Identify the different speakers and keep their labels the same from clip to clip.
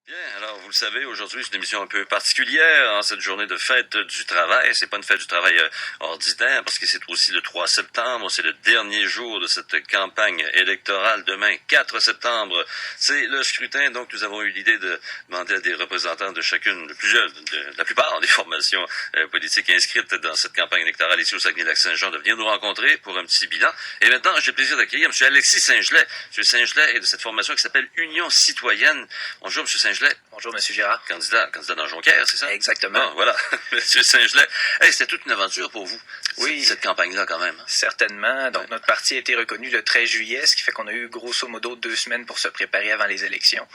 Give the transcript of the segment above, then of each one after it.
Speaker 1: Bien, alors vous le savez, aujourd'hui c'est une émission un peu particulière en cette journée de fête du travail. C'est pas une fête du travail ordinaire parce que c'est aussi le 3 septembre, c'est le dernier jour de cette campagne électorale. Demain, 4 septembre, c'est le scrutin. Donc nous avons eu l'idée de demander à des représentants de chacune, de plusieurs, de la plupart des formations politiques inscrites dans cette campagne électorale ici au Saguenay-Lac-Saint-Jean de venir nous rencontrer pour un petit bilan. Et maintenant, j'ai le plaisir d'accueillir M. Alexis Saint-Gelais. M. Saint-Gelais est de cette formation qui s'appelle Union citoyenne. Bonjour, M. Saint-Gelais.
Speaker 2: Bonjour, M. Girard.
Speaker 1: Candidat dans Jonquière, c'est ça?
Speaker 2: Exactement.
Speaker 1: Bon, voilà. M. Saint-Gelais. Hey, c'était toute une aventure pour vous,
Speaker 2: oui,
Speaker 1: cette campagne-là, quand même.
Speaker 2: Certainement. Donc, notre parti a été reconnu le 13 juillet, ce qui fait qu'on a eu grosso modo 2 semaines pour se préparer avant les élections.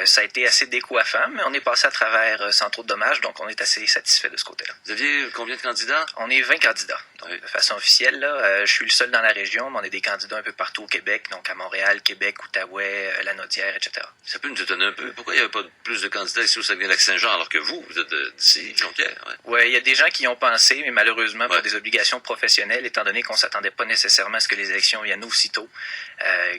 Speaker 2: Ça a été assez décoiffant, mais on est passé à travers sans trop de dommages, donc on est assez satisfait de ce côté-là.
Speaker 1: Vous aviez combien de candidats?
Speaker 2: On est 20 candidats. Donc,
Speaker 1: oui.
Speaker 2: De façon officielle, là, je suis le seul dans la région, mais on est des candidats un peu partout au Québec, donc à Montréal, Québec, Outaouais, Lanaudière, etc.
Speaker 1: Ça peut nous étonner un peu. Pourquoi il n'y avait pas plus de candidats ici au Saguenay-Lac-Saint-Jean alors que vous êtes d'ici, Jonquière?
Speaker 2: Oui, il y a des gens qui y ont pensé, mais malheureusement, pour des obligations professionnelles, étant donné qu'on ne s'attendait pas nécessairement à ce que les élections viennent aussitôt,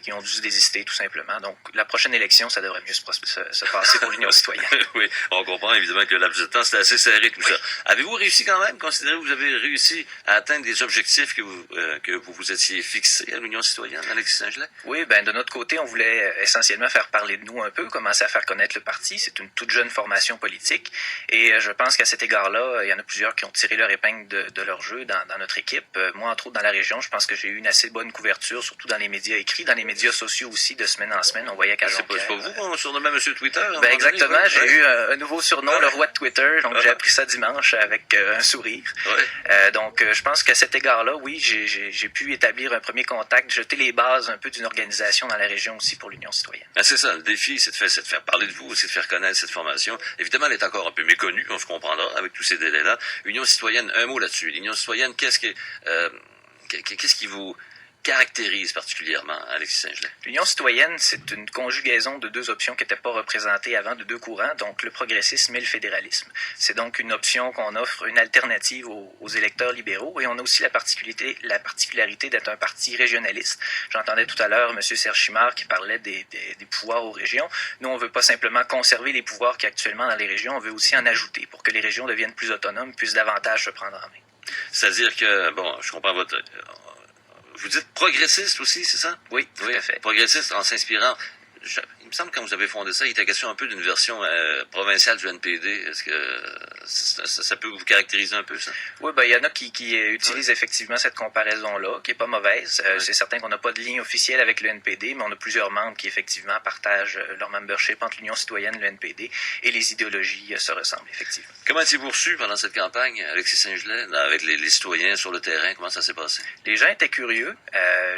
Speaker 2: qui ont dû se désister tout simplement. Donc, la prochaine élection, ça devrait mieux se passer pour l'Union citoyenne.
Speaker 1: Oui, on comprend évidemment que le laps de temps, c'était assez serré tout ça. Avez-vous réussi quand même? Considérez que vous avez réussi à atteindre des objectifs que vous vous étiez fixés à l'Union citoyenne, Alexis Saint-Gelais?
Speaker 2: Oui, de notre côté, on voulait essentiellement faire parler de nous un peu, commencer à faire connaître le parti. C'est une toute jeune formation politique et je pense qu'à cet égard-là, il y en a plusieurs qui ont tiré leur épingle de leur jeu dans notre équipe. Moi, entre autres, dans la région, je pense que j'ai eu une assez bonne couverture, surtout dans les médias écrits, dans les médias sociaux aussi, de semaine en semaine. On voyait qu'à Jonquière...
Speaker 1: C'est pas vous qu'on surnommait M. Twitter?
Speaker 2: Exactement. J'ai eu un nouveau surnom, le roi de Twitter. Donc, j'ai appris ça dimanche avec un sourire. Donc, je pense qu'à cet égard-là, oui, j'ai pu établir un premier contact, jeter les bases un peu d'une organisation dans la région aussi pour l'Union citoyenne.
Speaker 1: C'est ça, le défi, c'est de faire parler de vous, c'est de faire connaître cette formation. Évidemment, elle est encore un peu méconnue, on se comprendra avec tous ces délais-là. Union citoyenne, un mot là-dessus. L'Union citoyenne, qu'est-ce qui vous caractérise particulièrement, Alexis Saint-Gelais?
Speaker 2: L'Union citoyenne, c'est une conjugaison de deux options qui n'étaient pas représentées avant, de deux courants, donc le progressisme et le fédéralisme. C'est donc une option qu'on offre, une alternative aux électeurs libéraux, et on a aussi la particularité d'être un parti régionaliste. J'entendais tout à l'heure M. Serge Chimard qui parlait des pouvoirs aux régions. Nous, on ne veut pas simplement conserver les pouvoirs qu'il y a actuellement dans les régions, on veut aussi en ajouter pour que les régions deviennent plus autonomes, puissent davantage se prendre en main.
Speaker 1: C'est-à-dire que, je comprends votre... Vous dites progressiste aussi, c'est ça?
Speaker 2: Oui, tout à fait.
Speaker 1: Progressiste en s'inspirant... Il me semble que quand vous avez fondé ça, il était question un peu d'une version provinciale du NPD. Est-ce que ça peut vous caractériser un peu, ça?
Speaker 2: Oui, il y en a qui utilisent effectivement cette comparaison-là, qui est pas mauvaise. C'est certain qu'on n'a pas de ligne officielle avec le NPD, mais on a plusieurs membres qui effectivement partagent leur membership entre l'Union citoyenne et le NPD, et les idéologies se ressemblent, effectivement.
Speaker 1: Comment étiez-vous reçu pendant cette campagne, Alexis Saint-Gelais, avec les citoyens sur le terrain? Comment ça s'est passé?
Speaker 2: Les gens étaient curieux.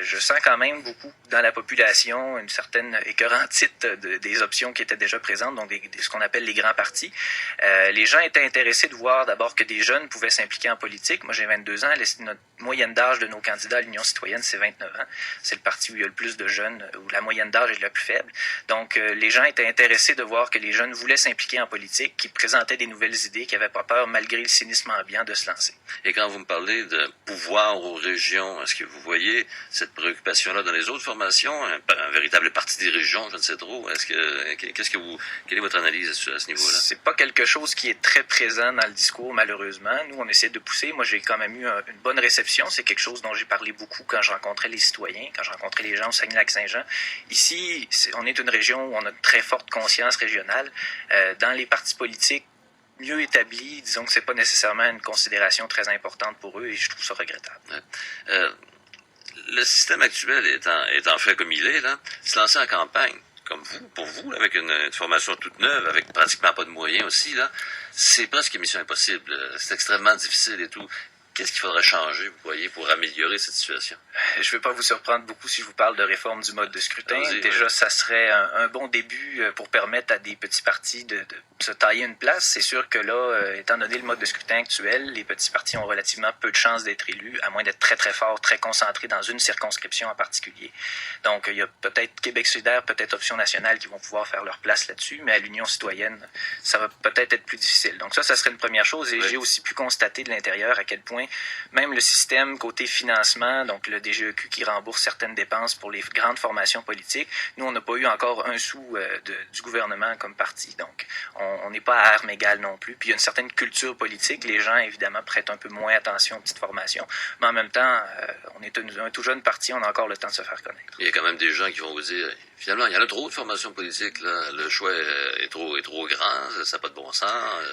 Speaker 2: Je sens quand même beaucoup dans la population une certaine écœurantite des options qui étaient déjà présentes, donc ce qu'on appelle les grands partis. Les gens étaient intéressés de voir d'abord que des jeunes pouvaient s'impliquer en politique. Moi, j'ai 22 ans. Notre moyenne d'âge de nos candidats à l'Union citoyenne, c'est 29 ans. C'est le parti où il y a le plus de jeunes, où la moyenne d'âge est la plus faible. Donc, les gens étaient intéressés de voir que les jeunes voulaient s'impliquer en politique, qui présentaient des nouvelles idées, qui n'avaient pas peur, malgré le cynisme ambiant, de se lancer.
Speaker 1: Et quand vous me parlez de pouvoir aux régions, est-ce que vous voyez cette préoccupation-là dans les autres formations? Un véritable parti des régions, je ne sais trop. Quelle est votre analyse à ce niveau-là?
Speaker 2: C'est pas quelque chose qui est très présent dans le discours, malheureusement. Nous, on essaie de pousser. Moi, j'ai quand même eu une bonne réception. C'est quelque chose dont j'ai parlé beaucoup quand je rencontrais les citoyens, quand je rencontrais les gens au Saguenay-Lac-Saint-Jean. Ici, on est une région où on a une très forte conscience régionale. Dans les partis politiques mieux établis, disons que c'est pas nécessairement une considération très importante pour eux, et je trouve ça regrettable.
Speaker 1: Le système actuel étant fait comme il est, là, se lancer en campagne, comme vous, pour vous, là, avec une formation toute neuve, avec pratiquement pas de moyens aussi, là, c'est presque mission impossible. C'est extrêmement difficile et tout. Qu'est-ce qu'il faudrait changer, vous voyez, pour améliorer cette situation?
Speaker 2: Je ne vais pas vous surprendre beaucoup si je vous parle de réforme du mode de scrutin. Déjà, ça serait un bon début pour permettre à des petits partis de se tailler une place. C'est sûr que là, étant donné le mode de scrutin actuel, les petits partis ont relativement peu de chances d'être élus, à moins d'être très, très forts, très concentrés dans une circonscription en particulier. Donc, il y a peut-être Québec solidaire, peut-être Option nationale qui vont pouvoir faire leur place là-dessus, mais à l'Union citoyenne, ça va peut-être être plus difficile. Donc ça serait une première chose. Et j'ai aussi pu constater de l'intérieur à quel point moins, même le système côté financement, donc le DGEQ qui rembourse certaines dépenses pour les grandes formations politiques, nous, on n'a pas eu encore un sou du gouvernement comme parti. Donc, on n'est pas à armes égales non plus. Puis, il y a une certaine culture politique. Les gens, évidemment, prêtent un peu moins attention aux petites formations. Mais en même temps, on est un tout jeune parti, on a encore le temps de se faire connaître.
Speaker 1: Il y a quand même des gens qui vont vous dire, finalement, il y en a trop de formations politiques, là. Le choix est trop grand, ça n'a pas de bon sens,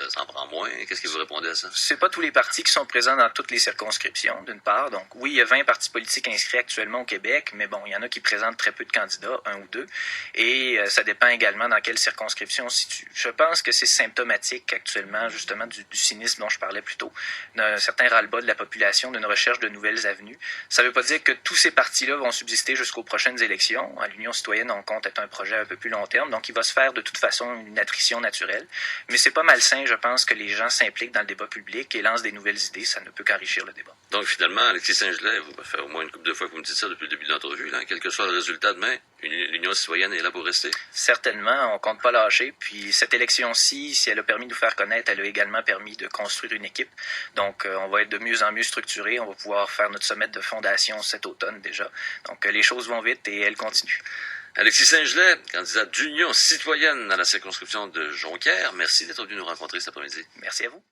Speaker 1: ça en prend moins. Qu'est-ce que vous répondez à ça?
Speaker 2: C'est pas tous les partis qui sont présents dans toutes les circonscriptions, d'une part. Donc, oui, il y a 20 partis politiques inscrits actuellement au Québec, mais bon, il y en a qui présentent très peu de candidats, un ou deux. Et ça dépend également dans quelle circonscription on se situe. Je pense que c'est symptomatique actuellement, justement, du cynisme dont je parlais plus tôt, d'un certain ras-le-bas de la population, d'une recherche de nouvelles avenues. Ça ne veut pas dire que tous ces partis-là vont subsister jusqu'aux prochaines élections. À l'Union citoyenne, on compte être un projet un peu plus long terme, donc il va se faire de toute façon une attrition naturelle. Mais c'est pas malsain, je pense, que les gens s'impliquent dans le débat public et lancent des nouvelles idées. Ça ne peut qu'enrichir le débat.
Speaker 1: Donc, finalement, Alexis Saint-Gelais, vous va faire au moins une couple de fois que vous me dites ça depuis le début de l'entrevue, là, quel que soit le résultat demain, l'Union citoyenne est là pour rester?
Speaker 2: Certainement, on compte pas lâcher. Puis cette élection-ci, si elle a permis de nous faire connaître, elle a également permis de construire une équipe. Donc, on va être de mieux en mieux structuré. On va pouvoir faire notre sommet de fondation cet automne déjà. Donc, les choses vont vite et elles continuent.
Speaker 1: Alexis Saint-Gelais, candidat d'Union citoyenne à la circonscription de Jonquière, merci d'être venu nous rencontrer cet après-midi.
Speaker 2: Merci à vous.